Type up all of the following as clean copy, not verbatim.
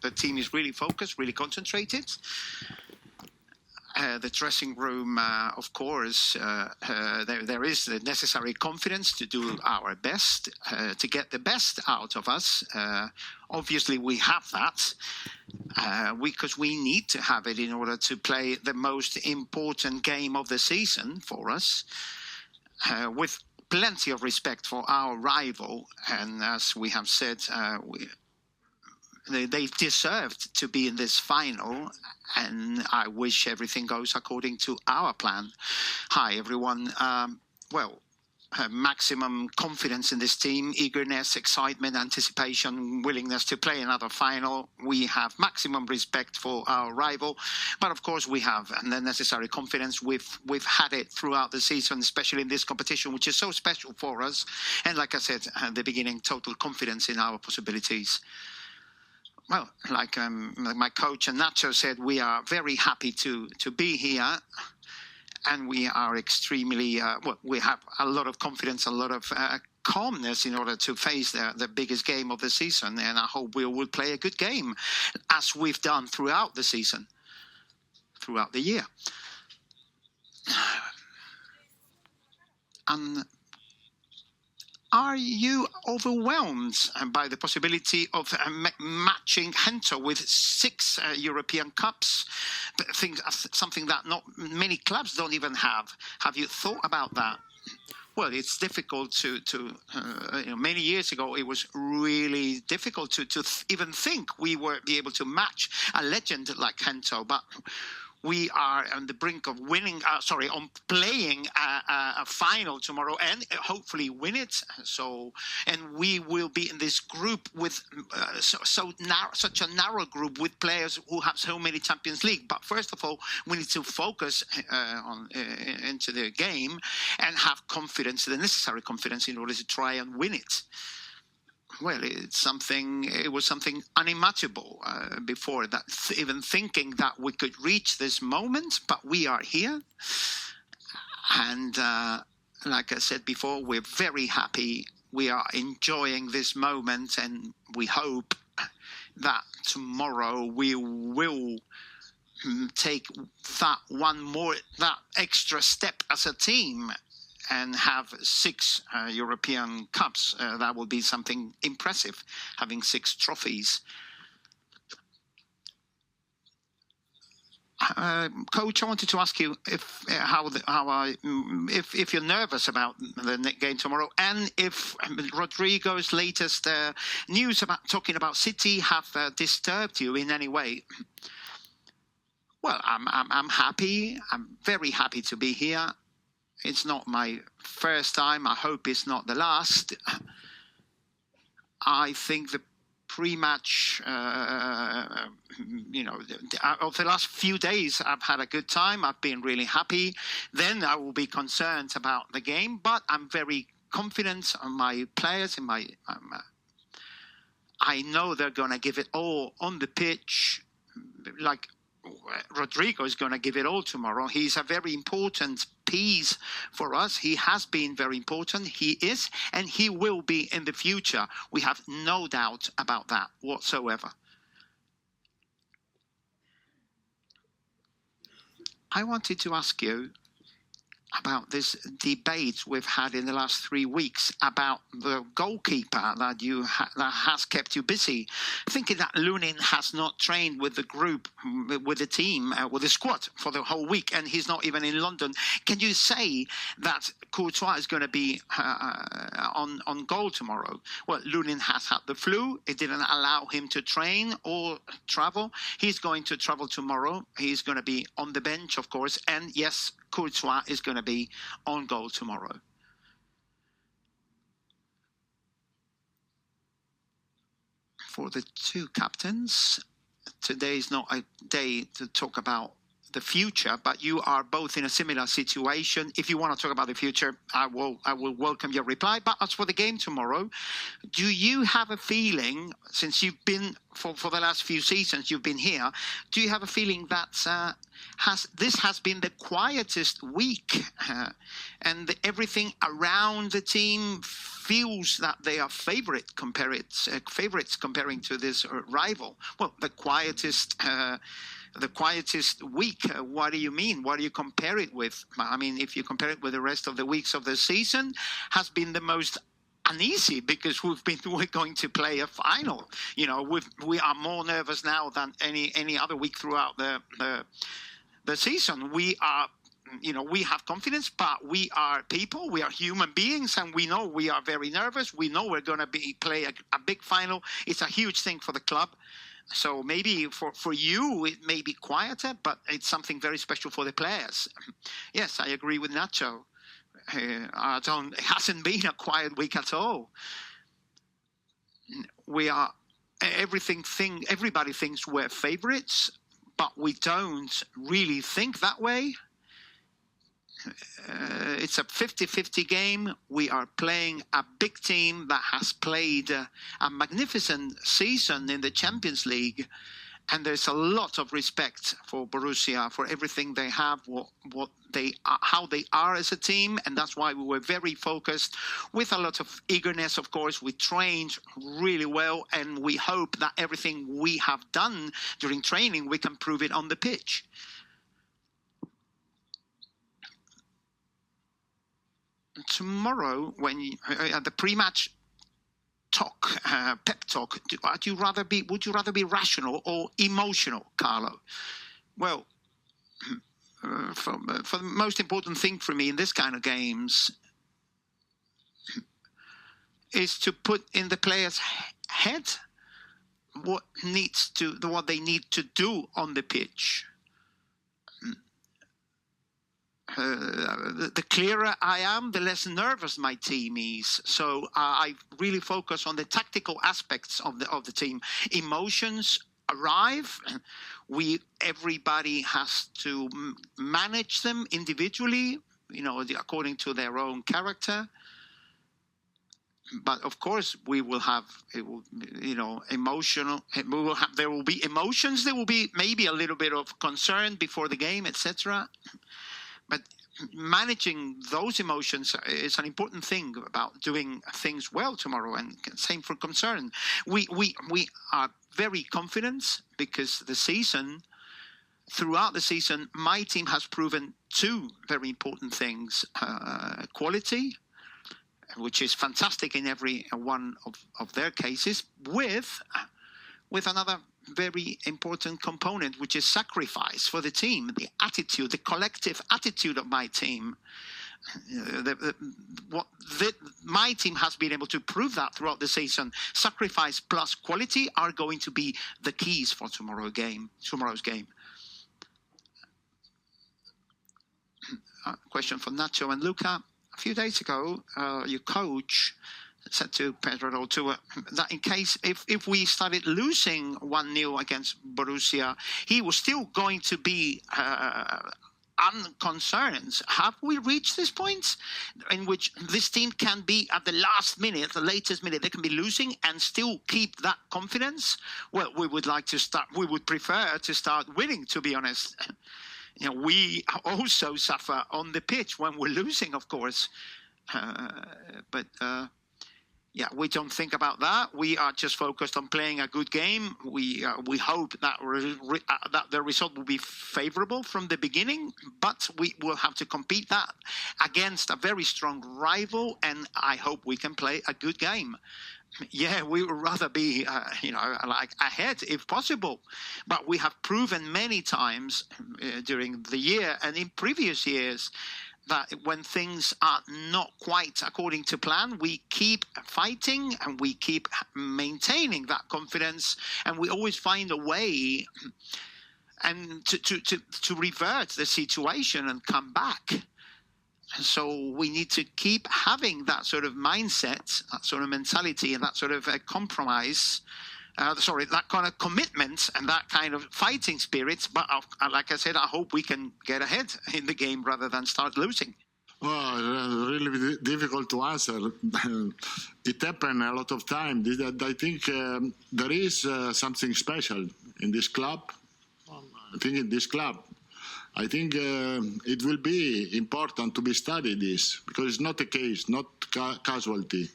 the team is really focused, really concentrated. The dressing room, of course, there is the necessary confidence to do our best, to get the best out of us. Obviously, we have that, because we need to have it in order to play the most important game of the season for us, with plenty of respect for our rival. And as we have said, they deserved to be in this final, and I wish everything goes according to our plan. Hi, everyone. Maximum confidence in this team, eagerness, excitement, anticipation, willingness to play another final. We have maximum respect for our rival, but of course we have the necessary confidence. We've had it throughout the season, especially in this competition, which is so special for us. And like I said at the beginning, total confidence in our possibilities. Well, like my coach and Nacho said, we are very happy to be here, and we are extremely, we have a lot of confidence, a lot of calmness in order to face the biggest game of the season, and I hope we will play a good game, as we've done throughout the season, throughout the year. Are you overwhelmed by the possibility of matching Gento with 6 European Cups? Something that not many clubs don't even have. Have you thought about that? Well, it's difficult to many years ago, it was really difficult to even think we would be able to match a legend like Gento, but we are on the brink of winning, on playing a final tomorrow and hopefully win it. So, and we will be in this group with such a narrow group with players who have so many Champions League. But first of all, we need to focus into the game and have confidence, the necessary confidence, in order to try and win it. Well, it was something unimaginable before that, even thinking that we could reach this moment, but we are here. And like I said before, we're very happy. We are enjoying this moment, and we hope that tomorrow we will take that extra step as a team and have 6 European Cups. That will be something impressive, having 6 trophies. Coach, I wanted to ask you if you're nervous about the game tomorrow, and if Rodrigo's latest news about talking about City have disturbed you in any way. Well, I'm happy. I'm very happy to be here. It's not my first time. I hope it's not the last. I think the pre-match, of the last few days, I've had a good time. I've been really happy. Then I will be concerned about the game, but I'm very confident on my players. I know they're going to give it all on the pitch, like Rodrigo is going to give it all tomorrow. He's a very important piece for us. He has been very important. He is, and he will be in the future. We have no doubt about that whatsoever. I wanted to ask you about this debate we've had in the last 3 weeks about the goalkeeper that has kept you busy. Thinking that Lunin has not trained with the group, with the team, with the squad for the whole week, and he's not even in London. Can you say that Courtois is going to be on goal tomorrow? Well, Lunin has had the flu. It didn't allow him to train or travel. He's going to travel tomorrow. He's going to be on the bench, of course, and yes, Courtois is going to be on goal tomorrow. For the 2 captains, today is not a day to talk about the future, but you are both in a similar situation. If you want to talk about the future, I will welcome your reply. But as for the game tomorrow, do you have a feeling, since you've been for the last few seasons, you've been here, do you have a feeling that this has been the quietest week, and everything around the team feels that they are favorites comparing to this rival? Well, the quietest week. What do you mean? What do you compare it with? I mean, if you compare it with the rest of the weeks of the season, has been the most uneasy, because we're going to play a final. You know, we are more nervous now than any other week throughout the season. We are, you know, we have confidence, but we are people, we are human beings, and we know we are very nervous. We know we're going to play a big final. It's a huge thing for the club. So maybe for you it may be quieter, but it's something very special for the players. Yes, I agree with Nacho. It hasn't been a quiet week at all. Everybody thinks we're favourites, but we don't really think that way. It's a 50-50 game. We are playing a big team that has played a magnificent season in the Champions League, and there's a lot of respect for Borussia, for everything they have, what they are, how they are as a team, and that's why we were very focused, with a lot of eagerness. Of course, we trained really well, and we hope that everything we have done during training, we can prove it on the pitch. Tomorrow, when at the pre-match talk, pep talk, would you rather be rational or emotional, Carlo? Well, for the most important thing for me in this kind of games is to put in the players' head what they need to do on the pitch. The clearer I am, the less nervous my team is. So I really focus on the tactical aspects of the team. Emotions arrive. Everybody has to manage them individually, you know, according to their own character. But of course, we will have, emotional. There will be emotions. There will be maybe a little bit of concern before the game, etc. But managing those emotions is an important thing about doing things well tomorrow, and same for concern. We are very confident because throughout the season, my team has proven two very important things: quality, which is fantastic in every one of their cases, with another very important component, which is sacrifice for the team, the attitude, the collective attitude of my team. My team has been able to prove that throughout the season. Sacrifice plus quality are going to be the keys for tomorrow's game. Question for Nacho and Luka. A few days ago, your coach said to Pedro that in case if we started losing 1-0 against Borussia, he was still going to be unconcerned. Have we reached this point in which this team can be at the last minute, the latest minute, they can be losing and still keep that confidence? Well, we would prefer to start winning, to be honest. You know, we also suffer on the pitch when we're losing, of course. Yeah, we don't think about that. We are just focused on playing a good game. We hope that that the result will be favorable from the beginning, but we will have to compete that against a very strong rival, and I hope we can play a good game. Yeah, we would rather be, like ahead if possible, but we have proven many times during the year and in previous years that when things are not quite according to plan, we keep fighting and we keep maintaining that confidence, and we always find a way and to revert the situation and come back. So we need to keep having that sort of mindset, that sort of mentality, and that sort of compromise that kind of commitment and that kind of fighting spirit. But like I said, I hope we can get ahead in the game rather than start losing. Well, really difficult to answer. It happened a lot of times. I think there is something special in this club. I think in this club. I think it will be important to be studied this, because it's not a case, not casualty.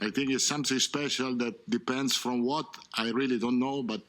I think it's something special that depends from what I really don't know, but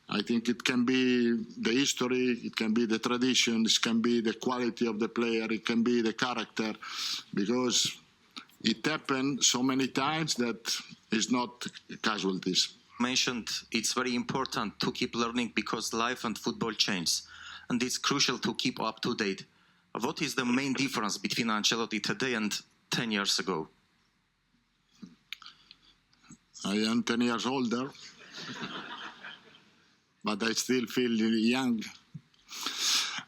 I think it can be the history, it can be the traditions, it can be the quality of the player, it can be the character, because it happened so many times that it's not casualties. Mentioned it's very important to keep learning because life and football change, and it's crucial to keep up to date. What is the main difference between Ancelotti today and 10 years ago? I am 10 years older, but I still feel young.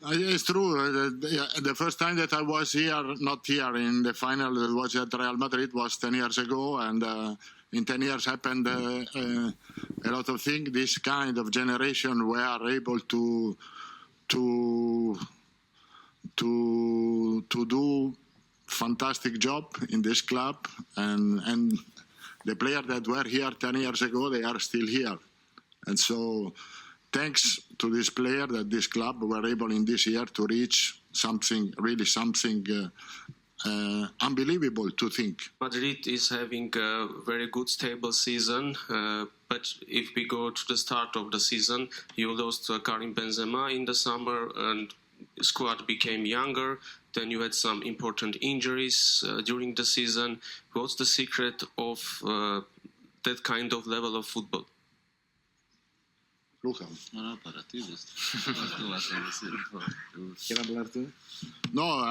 It's true. The first time that I was here, not here in the final, it was at Real Madrid, was 10 years ago, and in 10 years happened a lot of things. This kind of generation were able to do fantastic job in this club, and the players that were here 10 years ago, they are still here. And so thanks to this player that this club were able in this year to reach something, really something unbelievable to think. Madrid is having a very good, stable season, but if we go to the start of the season, you lost Karim Benzema in the summer and squad became younger. Then you had some important injuries during the season. What's the secret of that kind of level of football? Luka. No, para ti. No,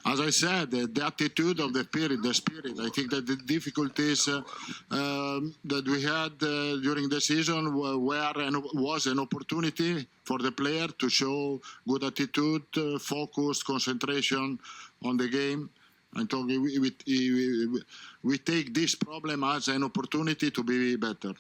as I said, the attitude of the spirit. I think that the difficulties that we had during the season was an opportunity for the player to show good attitude, focus, concentration on the game. I think we take this problem as an opportunity to be better.